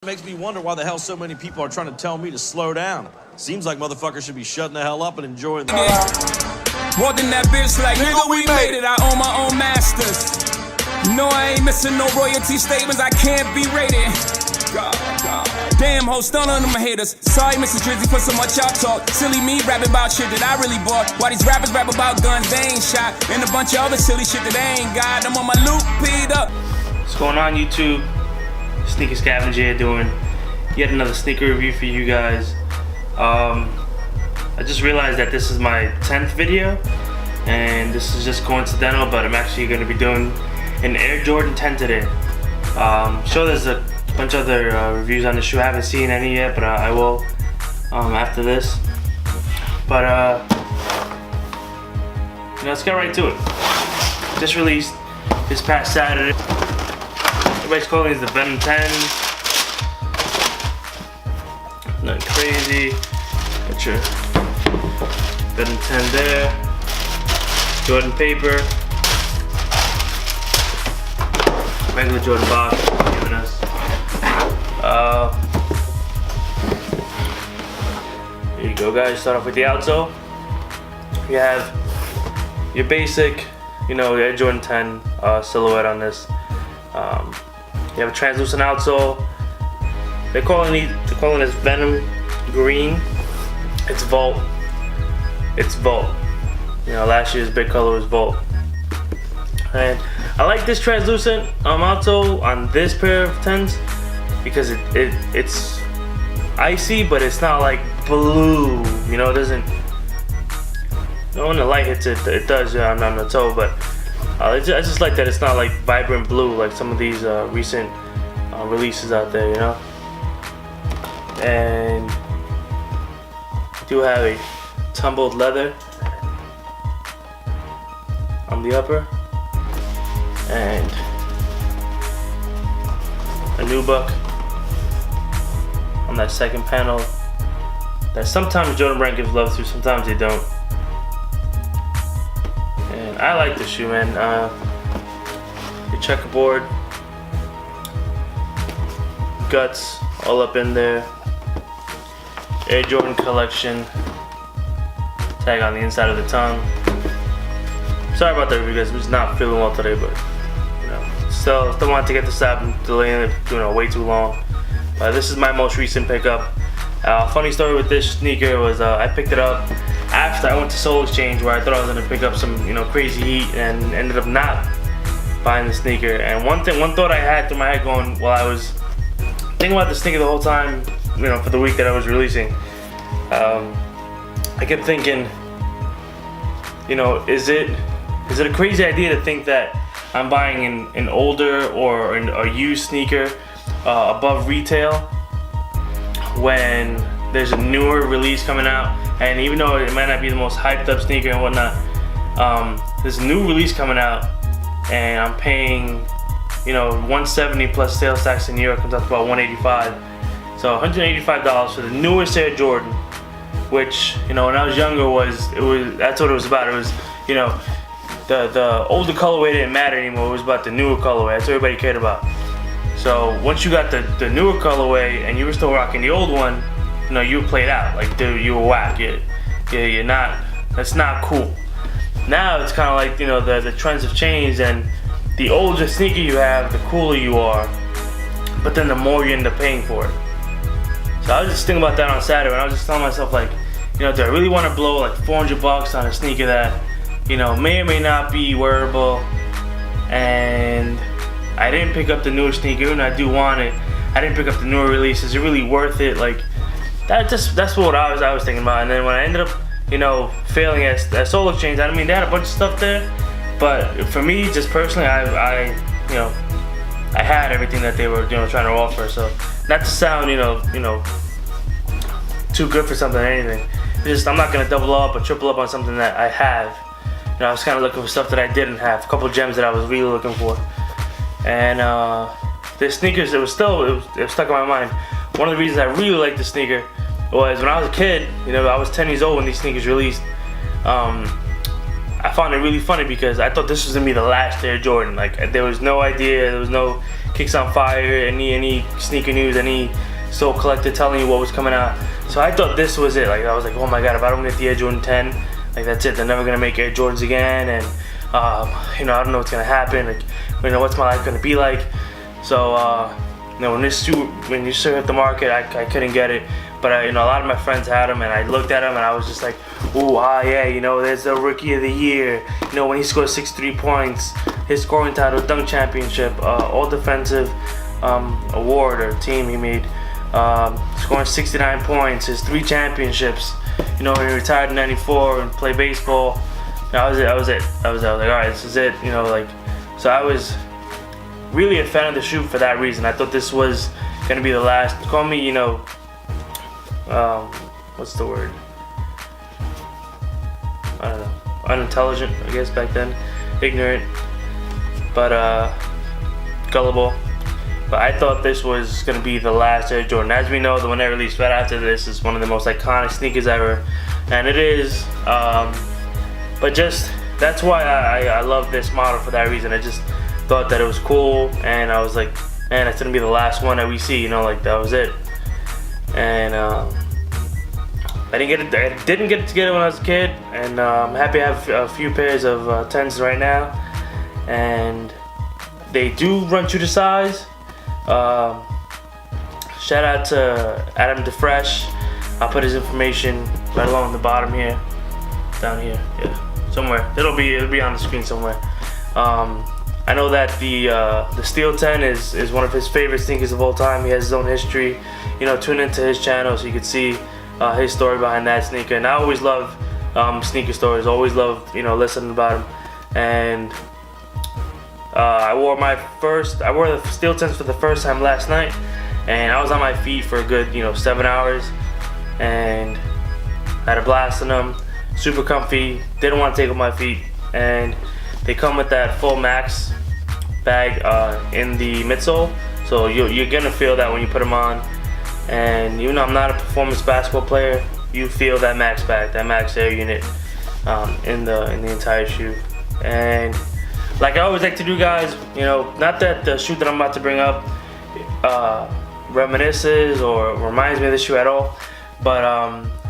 Makes me wonder why the hell so many people are trying to tell me to slow down. Seems like motherfuckers should be shutting the hell up and enjoying the Walking that bitch like, nigga, we made it. I own my own masters. No, I ain't missing no royalty statements. I can't be rated. God. Damn, ho, stun on them haters. Sorry, Mrs. Drizzy, for so much y'all talk. Silly me, rap about shit that I really bought. Why these rappers rap about guns they ain't shot, and a bunch of other silly shit that they ain't got. I'm on my loop, Peter. What's going on, YouTube? Sneaker Scavenger doing yet another sneaker review for you guys. I just realized that this is my 10th video, and this is just coincidental, but I'm actually going to be doing an Air Jordan 10 today. Sure, there's a bunch of other reviews on the shoe. I haven't seen any yet, but I will after this. But let's get right to it. Just released this past Saturday. Everybody's calling these the Venom 10. Nothing crazy. Got your Venom 10 there. Jordan paper. Regular Jordan box giving us. Here you go, guys. Start off with the outsole. You have your basic, Air Jordan 10 silhouette on this. You have a translucent outsole. They're calling this Venom green. It's Volt. It's Volt. Last year's big color was Volt. And I like this translucent outsole on this pair of 10s because it's icy, but it's not like blue. It doesn't. When the light hits it, it does on the toe, but. I just like that it's not like vibrant blue like some of these recent releases out there, And I do have a tumbled leather on the upper and a nubuck on that second panel that sometimes Jordan Brand gives love to, sometimes they don't. I like this shoe, man. Your checkerboard, guts all up in there. Air Jordan collection. Tag on the inside of the tongue. Sorry about that, because I'm just not feeling well today, but still wanted to get this out. I'm delaying it, way too long. This is my most recent pickup. Funny story with this sneaker was I picked it up after I went to Soul Exchange, where I thought I was gonna pick up some, crazy heat, and ended up not buying the sneaker. And one thought I had through my head going while I was thinking about the sneaker the whole time, for the week that I was releasing. I kept thinking, is it a crazy idea to think that I'm buying an older or a used sneaker above retail when there's a newer release coming out? And even though it might not be the most hyped up sneaker and whatnot, there's a new release coming out, and I'm paying, $170 plus sales tax in New York comes out to about $185. So $185 for the newest Air Jordan, which when I was younger that's what it was about. It was the older colorway didn't matter anymore. It was about the newer colorway. That's what everybody cared about. So once you got the newer colorway and you were still rocking the old one, you were played out. Like, dude, you were whack. You're not. That's not cool. Now it's kind of like the trends have changed, and the older sneaker you have, the cooler you are. But then the more you end up paying for it. So I was just thinking about that on Saturday, and I was just telling myself, like, do I really want to blow like $400 on a sneaker that may or may not be wearable? And I didn't pick up the newer sneaker, and I do want it. I didn't pick up the newer release. Is it really worth it? Like. That's what I was thinking about. And then when I ended up, failing at Soul Exchange, they had a bunch of stuff there, but for me, just personally, I had everything that they were, trying to offer. So not to sound, too good for something or anything. I'm not gonna double up or triple up on something that I have. I was kind of looking for stuff that I didn't have, a couple of gems that I was really looking for. And the sneakers, it was stuck in my mind. One of the reasons I really liked the sneaker was when I was a kid, I was 10 years old when these sneakers released. I found it really funny because I thought this was gonna be the last Air Jordan. Like, there was no idea, there was no Kicks on Fire, any sneaker news, any Soul Collector telling you what was coming out. So I thought this was it. Like I was like, oh my god, if I don't get the Air Jordan 10, like that's it. They're never gonna make Air Jordans again, and you know, I don't know what's gonna happen. Like, you know, what's my life gonna be like? So you know, when this shoe hit the market, I couldn't get it. But you know, a lot of my friends had them, and I looked at them, and I was just like, ooh, yeah, you know, there's the Rookie of the Year. You know, when he scores 63 points, his scoring title, dunk championship, all defensive award or team he made, scoring 69 points, his 3 championships. You know, when he retired in '94 and played baseball. That was it. I was like, all right, this is it. You know, like, so I was really a fan of the shoe for that reason. I thought this was gonna be the last. Call me, you know, what's the word? I don't know. Unintelligent, I guess, back then. Ignorant, but gullible. But I thought this was gonna be the last Air Jordan. As we know, the one they released right after this is one of the most iconic sneakers ever, and it is. But just that's why I love this model for that reason. I just thought that it was cool, and I was like, man, it's gonna be the last one that we see. You know, like that was it. And I didn't get to get it when I was a kid, and I'm happy I have a few pairs of 10s right now, and they do run true to size. Shout out to Adam DeFresh. I'll put his information right along the bottom here, down here, yeah, somewhere. It'll be on the screen somewhere. I know that the Steel 10 is one of his favorite sneakers of all time. He has his own history. You know, tune into his channel so you can see his story behind that sneaker. And I always love sneaker stories. Always love, you know, listening about them. And I wore the Steel 10s for the first time last night, and I was on my feet for a good, you know, 7 hours, and I had a blast in them. Super comfy. Didn't want to take off my feet, and they come with that full max bag in the midsole, so you're gonna feel that when you put them on. And even though I'm not a performance basketball player, you feel that max bag, that max air unit in the entire shoe. And like I always like to do, guys, you know, not that the shoe that I'm about to bring up reminisces or reminds me of this shoe at all, but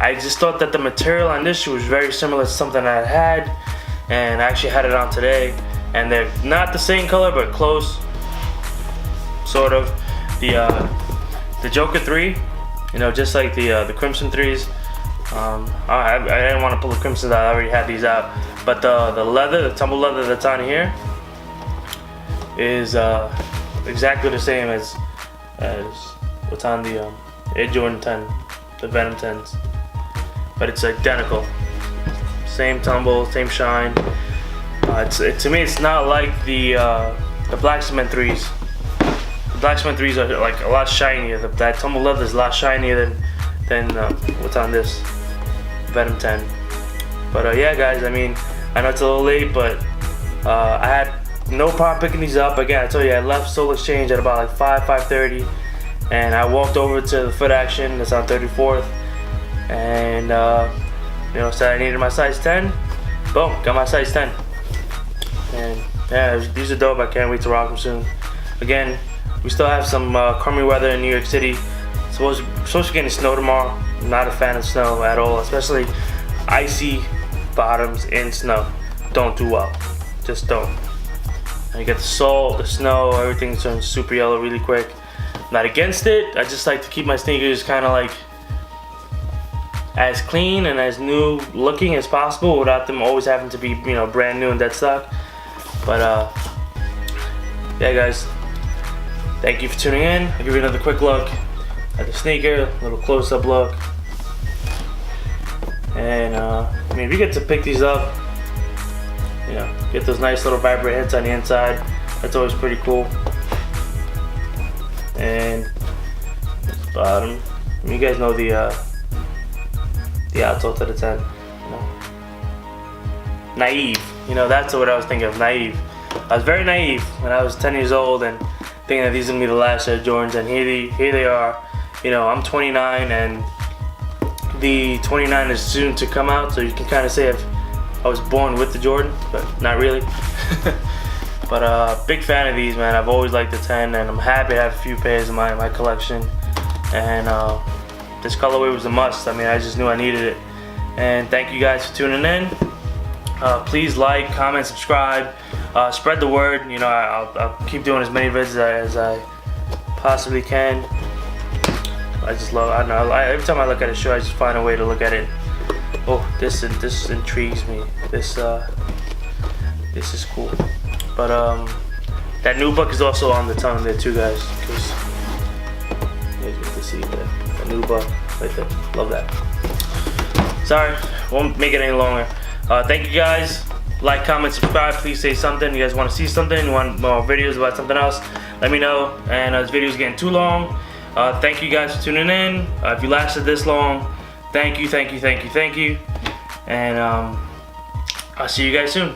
I just thought that the material on this shoe was very similar to something I had, and I actually had it on today, and they're not the same color but close, sort of. The Joker 3, you know, just like the Crimson 3s. I didn't want to pull the Crimsons out, I already had these out, but the leather, the tumble leather that's on here is exactly the same as what's on the Air Jordan 10, the Venom 10s, but it's identical. Same tumble, same shine. To me, it's not like the Black Cement 3s. The Black Cement 3s are like a lot shinier. That tumble leather is a lot shinier than what's on this Venom 10. But yeah, guys, I mean, I know it's a little late, but I had no problem picking these up. Again, I told you I left Soul Exchange at about like 5:30, and I walked over to the Foot Action that's on 34th, and you know, said I needed my size 10. Boom, got my size 10. And yeah, these are dope. I can't wait to rock them soon. Again, we still have some crummy weather in New York City. Supposed to get snow tomorrow. I'm not a fan of snow at all, especially icy bottoms in snow. Don't do well. Just don't. And you get the salt, the snow, everything turns super yellow really quick. I'm not against it. I just like to keep my sneakers kind of like as clean and as new looking as possible without them always having to be, you know, brand new and dead stock. But yeah, guys, thank you for tuning in. I'll give you another quick look at the sneaker, a little close-up look. And I mean, if you get to pick these up, you know, get those nice little vibrant hits on the inside, that's always pretty cool. And the bottom, I mean, you guys know the outsole to the 10. You know. Naive, you know, that's what I was thinking of, naive. I was very naive when I was 10 years old and thinking that these are gonna be the last Air Jordans, and here they are. You know, I'm 29, and the 29 is soon to come out, so you can kind of say I was born with the Jordan, but not really. But big fan of these, man. I've always liked the 10, and I'm happy to have a few pairs in my collection. And this colorway was a must. I mean, I just knew I needed it. And thank you guys for tuning in. Please like, comment, subscribe, spread the word. You know, I'll keep doing as many videos as I possibly can. I just love. I don't know. Every time I look at a show, I just find a way to look at it. Oh, this intrigues me. This is cool. But that new book is also on the tongue there too, guys. Because you guys get to see the new book right there. Love that. Sorry, won't make it any longer. Thank you guys. Like, comment, subscribe. Please say something. You guys want to see something? You want more videos about something else? Let me know. And this video's getting too long. Thank you guys for tuning in. If you lasted this long, thank you. And I'll see you guys soon.